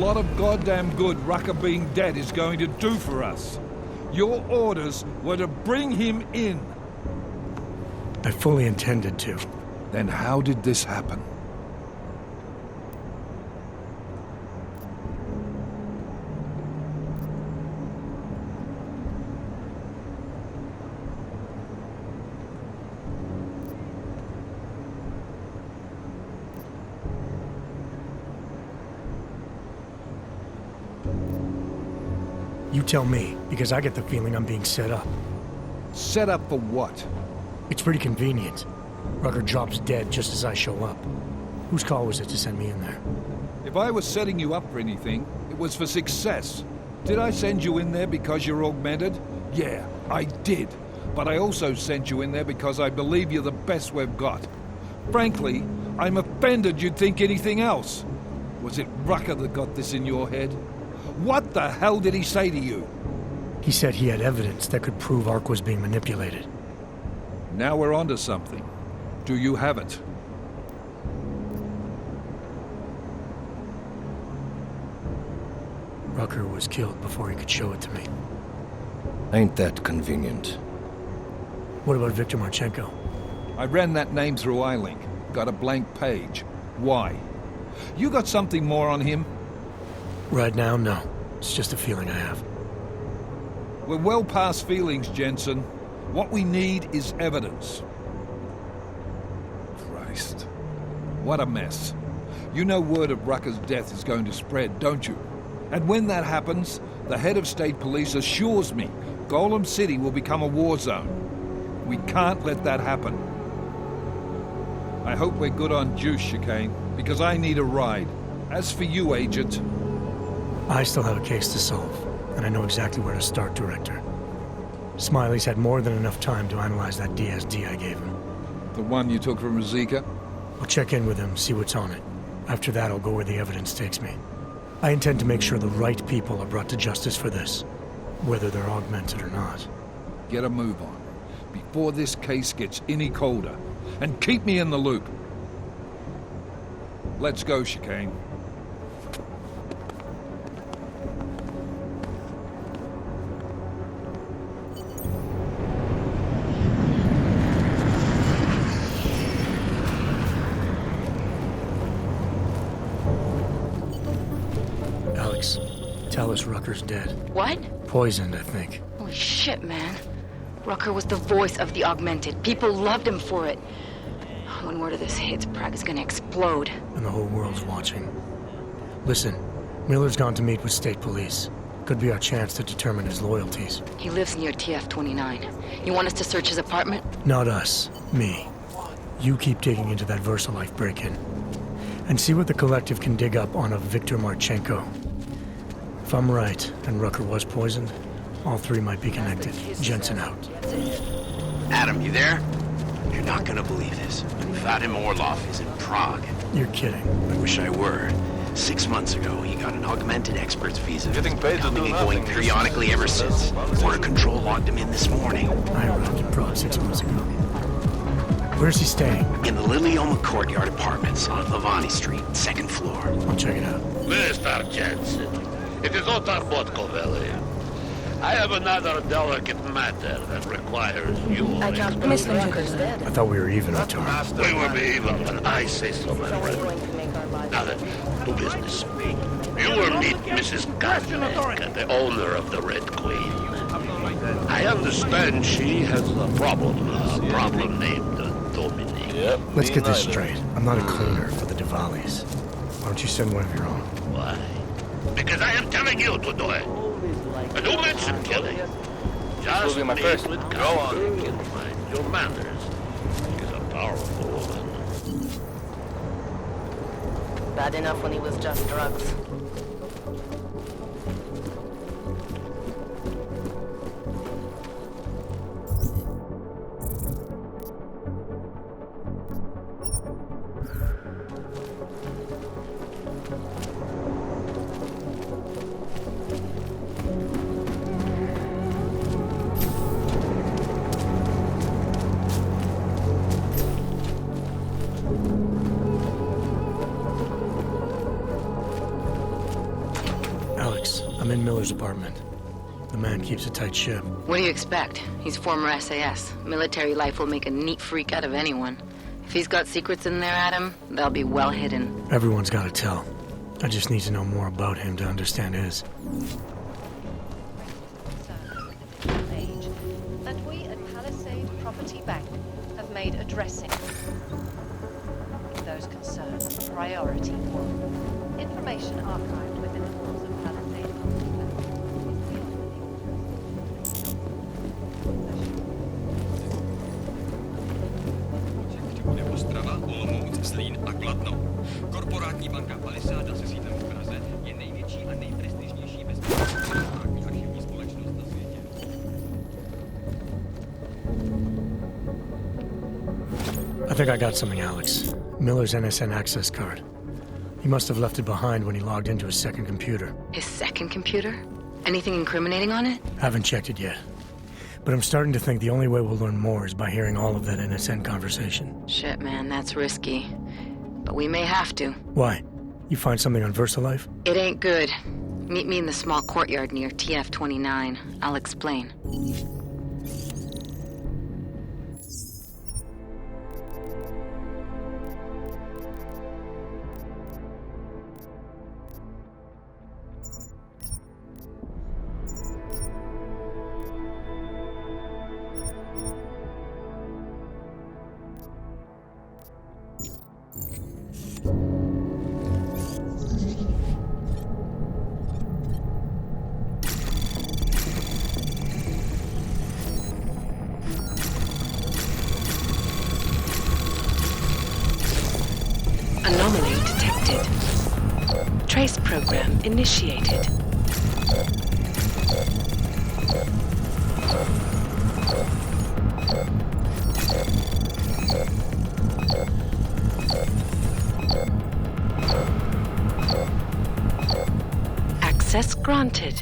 lot of goddamn good Rucker being dead is going to do for us. Your orders were to bring him in. I fully intended to. Then how did this happen? You tell me, because I get the feeling I'm being set up. Set up for what? It's pretty convenient. Rucker drops dead just as I show up. Whose call was it to send me in there? If I was setting you up for anything, it was for success. Did I send you in there because you're augmented? Yeah, I did. But I also sent you in there because I believe you're the best we've got. Frankly, I'm offended you'd think anything else. Was it Rucker that got this in your head? What the hell did he say to you? He said he had evidence that could prove Ark was being manipulated. Now we're onto something. Do you have it? Rucker was killed before he could show it to me. Ain't that convenient? What about Viktor Marchenko? I ran that name through iLink. Got a blank page. Why? You got something more on him? Right now, no. It's just a feeling I have. We're well past feelings, Jensen. What we need is evidence. Christ. What a mess. You know word of Rucker's death is going to spread, don't you? And when that happens, the head of state police assures me Golem City will become a war zone. We can't let that happen. I hope we're good on juice, Chicane, because I need a ride. As for you, Agent... I still have a case to solve, and I know exactly where to start, Director. Smiley's had more than enough time to analyze that DSD I gave him. The one you took from Rosika? I'll check in with him, see what's on it. After that, I'll go where the evidence takes me. I intend to make sure the right people are brought to justice for this, whether they're augmented or not. Get a move on, before this case gets any colder, and keep me in the loop. Let's go, Chicane. Tell us Rucker's dead. What? Poisoned, I think. Holy shit, man. Rucker was the voice of the augmented. People loved him for it. When word of this hits, Prague is gonna explode. And the whole world's watching. Listen, Miller's gone to meet with state police. Could be our chance to determine his loyalties. He lives near TF-29. You want us to search his apartment? Not us. Me. You keep digging into that VersaLife break-in. And see what the Collective can dig up on a Viktor Marchenko. If I'm right, and Rucker was poisoned, all three might be connected. Jensen out. Adam, you there? You're not gonna believe this. Vadim Orlov is in Prague. You're kidding. I wish I were. 6 months ago, he got an augmented expert's visa. Getting paid to do Coming and nothing. going periodically ever since. Border Control logged him in this morning. I arrived in Prague 6 months ago. Where's he staying? In the Lilioma Courtyard Apartments on Lavani Street, 2nd floor. I'll check it out. Mr. Jensen, it is Otar Botkovelli. I have another delicate matter that requires your Miss Rucker's dead. I thought we were even, Otar. We will be even when I say so, my friend. Now then, to business. You will meet Mrs. Kaczmarek, the owner of the Red Queen. I understand she has a problem named Dominique. Yep. Let's get this straight. I'm not a cleaner for the Diwalis. Why don't you send one of your own? Why? Because I am telling you to do it. And who mentioned killing? Just be my me first. with Go on. Kaczmarek in mind. Your manners. She's a powerful woman. Bad enough when he was just drugs. in Miller's apartment. The man keeps a tight ship. What do you expect? He's former SAS. Military life will make a neat freak out of anyone. If he's got secrets in there, Adam, they'll be well hidden. Everyone's got to tell. I just need to know more about him to understand his. Page that we at Palisade Property Bank have made addressing those concerned a priority. Information archived within the walls of Palisade Property Bank nebo Strava, Olomouc, Zlín a Kladno. Korporátní banka Palisáda se sídlem v Praze je největší a nejprestižnější bezpečnostní archivní společnost na světě. I think I got something, Alex. Miller's NSN access card. He must have left it behind when he logged into his second computer. His second computer? Anything incriminating on it? Haven't checked it yet. But I'm starting to think the only way we'll learn more is by hearing all of that NSN conversation. Shit, man, that's risky. But we may have to. Why? You find something on VersaLife? It ain't good. Meet me in the small courtyard near TF-29. I'll explain. Anomaly detected. Trace program initiated. Access granted.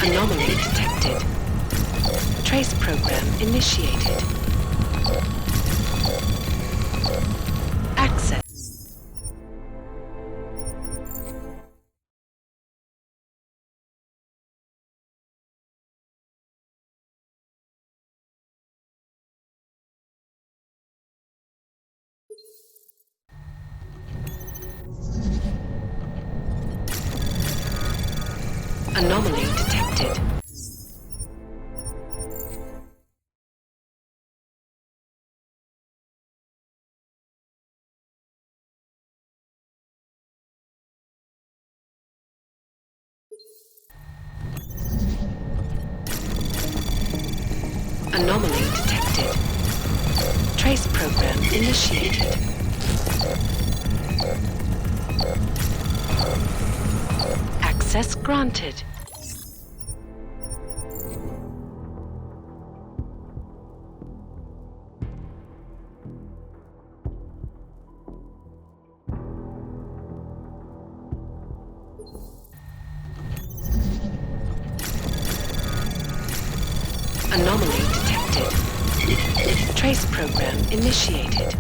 Anomaly detected. Trace program initiated. Access. Anomaly detected. Anomaly detected. Trace program initiated. Access granted. Anomaly detected. Trace program initiated.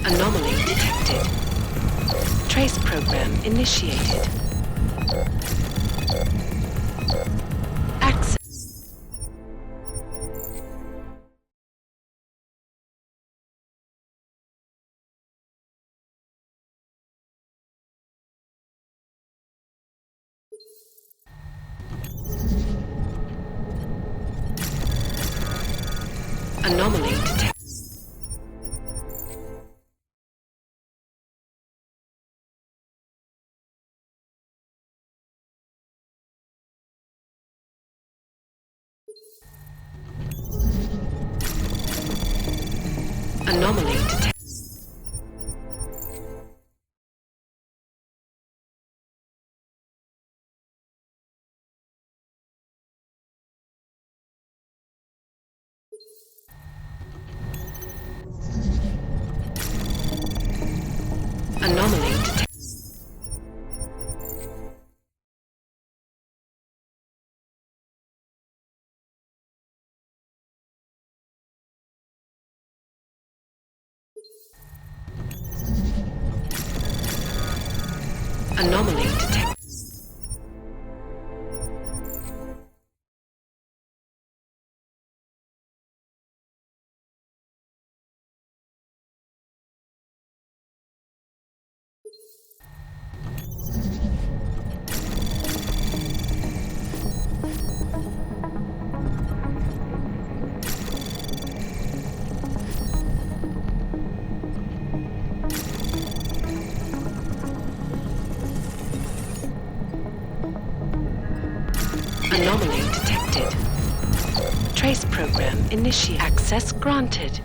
Anomaly detected. Trace program initiated. Access. Anomaly detected. Anomaly detected. Anomaly detected. Anomaly detected. Anomaly detected. Trace program initiate. Access granted.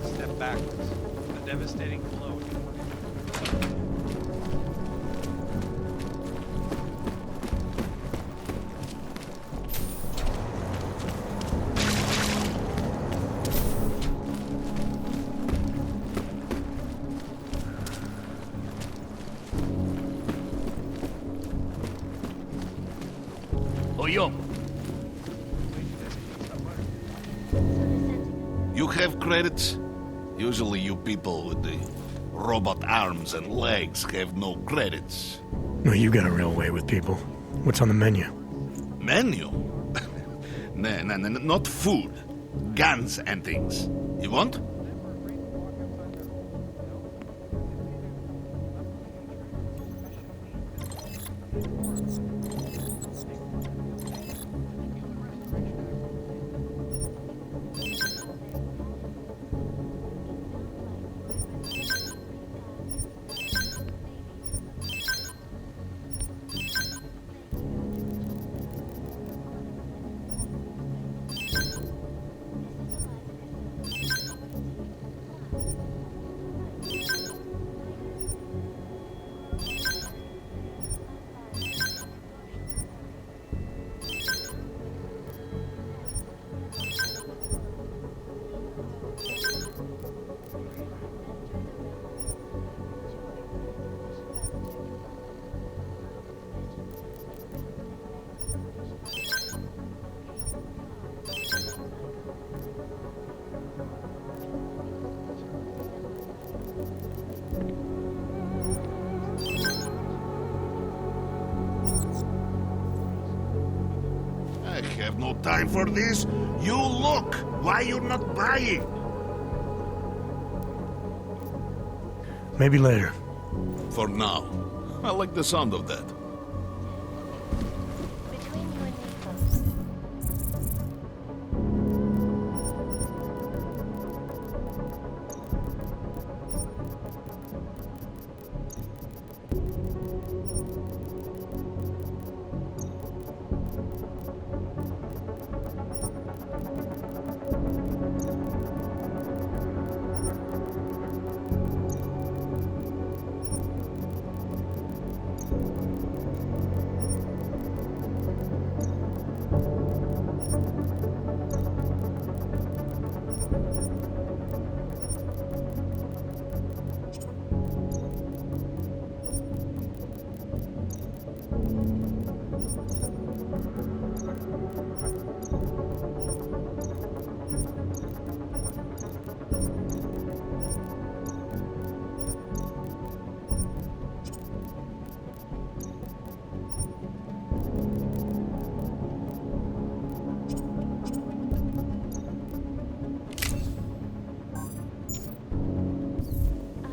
Step backwards. A devastating blow. Oyo, you have credits? Usually you people with the robot arms and legs have no credits. No, you got a real way with people. What's on the menu? Menu? No, not food. Guns and things. You want? I have no time for this. You look. Why you not buying? Maybe later. For now. I like the sound of that. Between you and me, folks.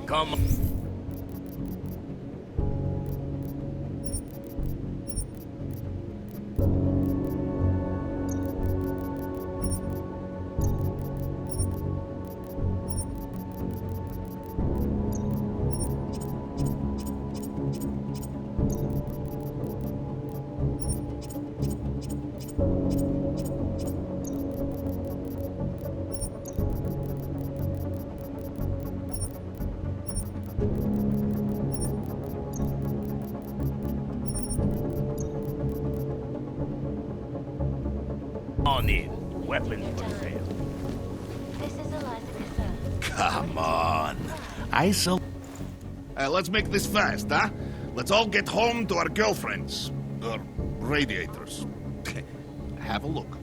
Come. On in. Weapons for sale. This is Eliza. Come on. Let's make this fast, huh? Let's all get home to our girlfriends. Or radiators. Have a look.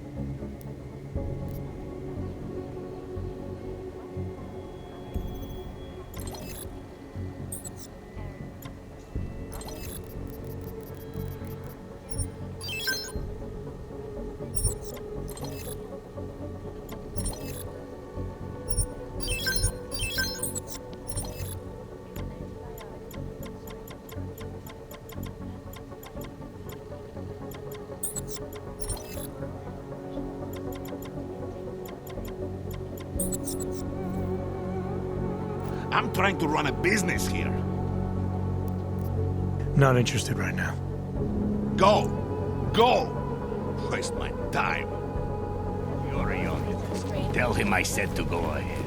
I'm trying to run a business here. Not interested right now. Go! Go! Waste my time. You're a young. Tell him I said to go ahead.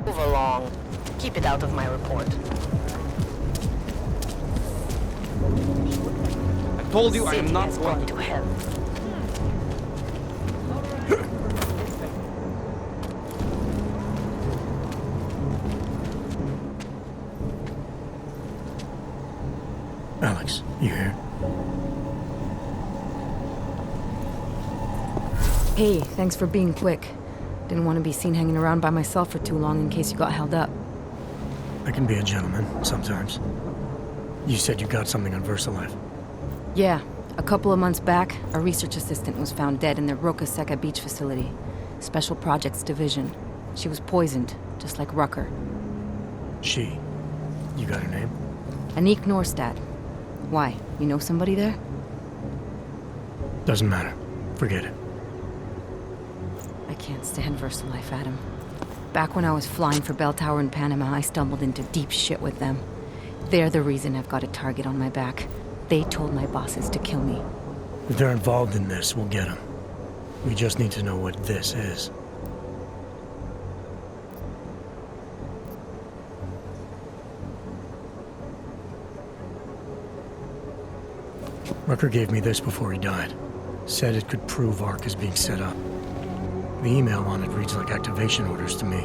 Move along. Keep it out of my report. I told you I am City not has going gone to hell. Alex, you here? Hey, thanks for being quick. Didn't want to be seen hanging around by myself for too long in case you got held up. I can be a gentleman, sometimes. You said you got something on VersaLife. Yeah, a couple of months back, a research assistant was found dead in the Roka Seka beach facility. Special Projects Division. She was poisoned, just like Rucker. She. You got her name? Anik Norstad. Why? You know somebody there? Doesn't matter. Forget it. I can't stand VersaLife, Adam. Back when I was flying for Bell Tower in Panama, I stumbled into deep shit with them. They're the reason I've got a target on my back. They told my bosses to kill me. If they're involved in this, we'll get them. We just need to know what this is. Rucker gave me this before he died. Said it could prove ARC is being set up. The email on it reads like activation orders to me.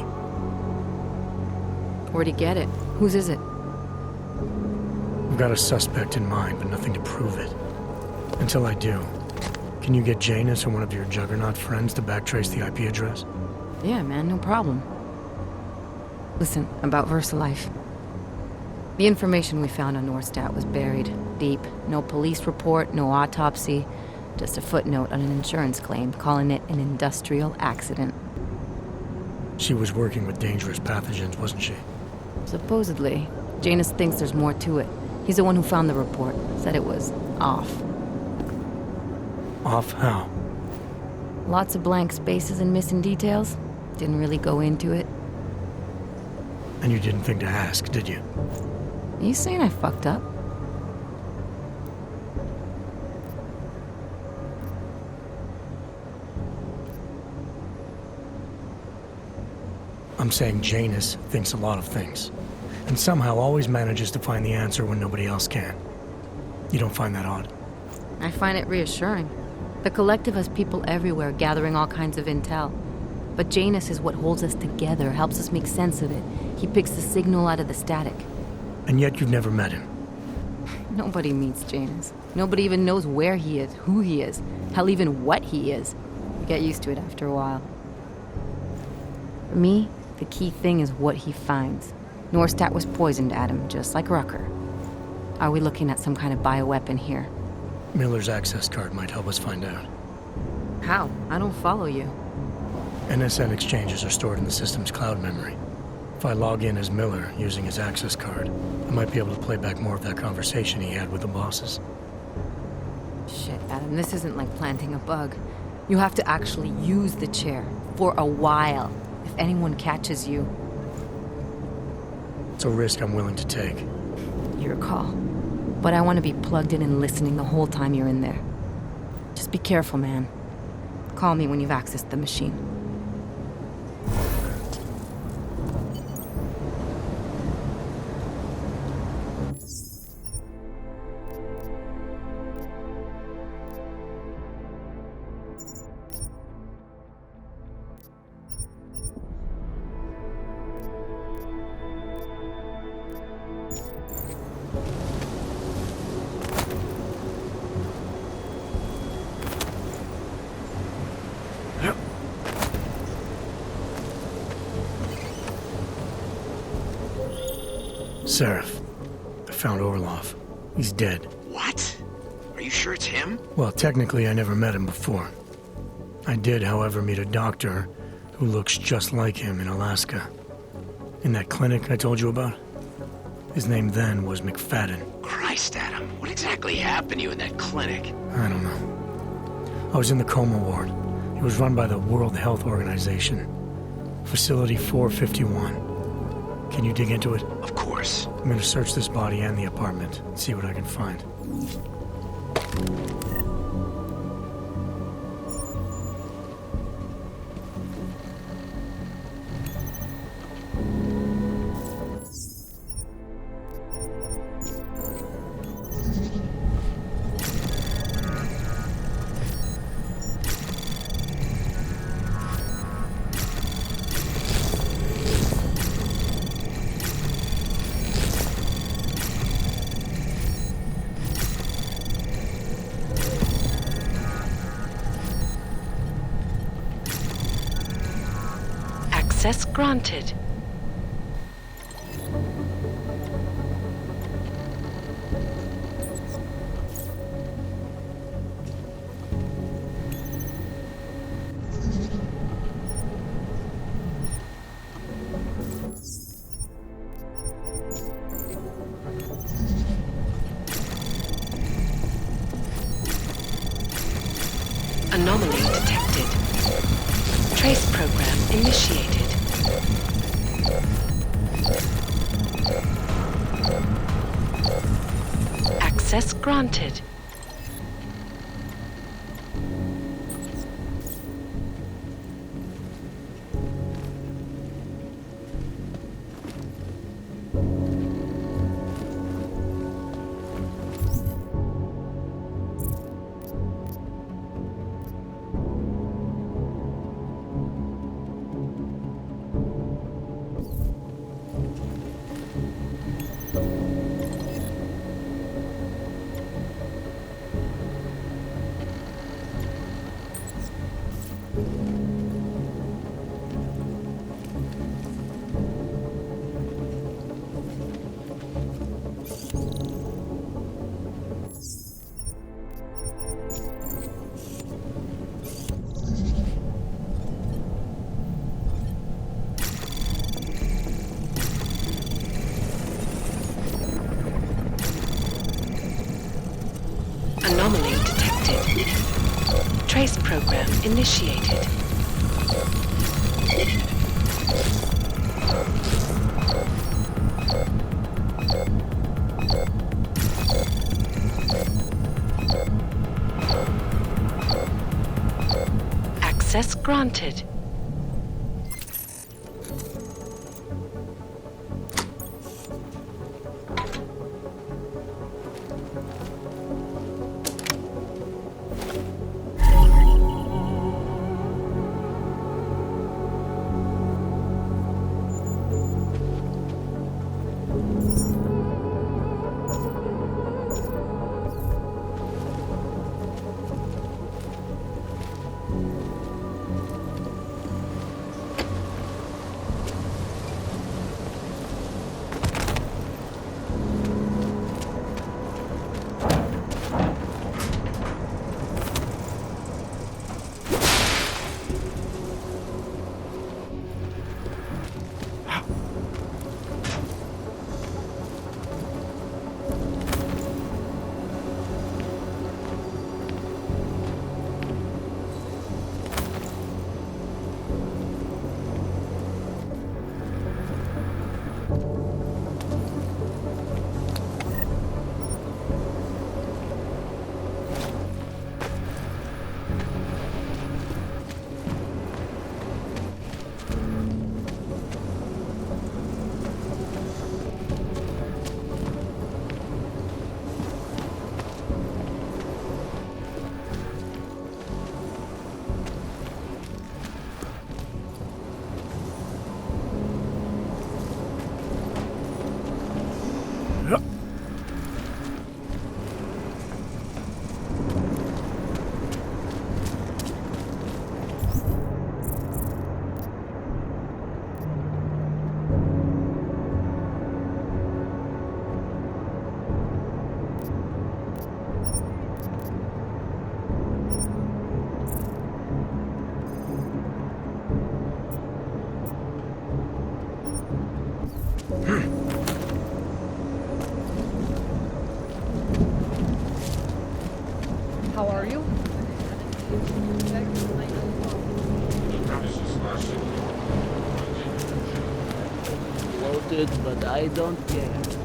Where'd he get it? Whose is it? I've got a suspect in mind, but nothing to prove it. Until I do, can you get Janus or one of your Juggernaut friends to backtrace the IP address? Yeah, man, no problem. Listen, about VersaLife. The information we found on Norstad was buried deep. No police report, no autopsy. Just a footnote on an insurance claim, calling it an industrial accident. She was working with dangerous pathogens, wasn't she? Supposedly. Janus thinks there's more to it. He's the one who found the report. Said it was off. Off how? Lots of blank spaces and missing details. Didn't really go into it. And you didn't think to ask, did you? You saying I fucked up? I'm saying Janus thinks a lot of things. and somehow always manages to find the answer when nobody else can. You don't find that odd? I find it reassuring. The Collective has people everywhere gathering all kinds of intel. But Janus is what holds us together, helps us make sense of it. He picks the signal out of the static. And yet you've never met him. Nobody meets Janus. Nobody even knows where he is, who he is, hell, even what he is. You get used to it after a while. For me, the key thing is what he finds. Nordstat was poisoned, Adam, just like Rucker. Are we looking at some kind of bioweapon here? Miller's access card might help us find out. How? I don't follow you. NSN exchanges are stored in the system's cloud memory. If I log in as Miller using his access card, I might be able to play back more of that conversation he had with the bosses. Shit, Adam, this isn't like planting a bug. You have to actually use the chair for a while. If anyone catches you... It's a risk I'm willing to take. Your call. But I want to be plugged in and listening the whole time you're in there. Just be careful, man. Call me when you've accessed the machine. Seraph. I found Orlov. He's dead. What? Are you sure it's him? Well, technically I never met him before. I did, however, meet a doctor who looks just like him in Alaska. In that clinic I told you about. His name then was McFadden. Christ, Adam. What exactly happened to you in that clinic? I don't know. I was in the coma ward. It was run by the World Health Organization. Facility 451. Can you dig into it? Of course. I'm gonna search this body and the apartment and see what I can find. Access granted. Anomaly detected. Trace program initiated. Access granted. Anomaly detected. Trace program initiated. Access granted. How are you? Loaded, but I don't care.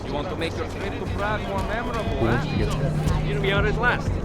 You want to make your trip to Prague more memorable, huh? Here we are at last.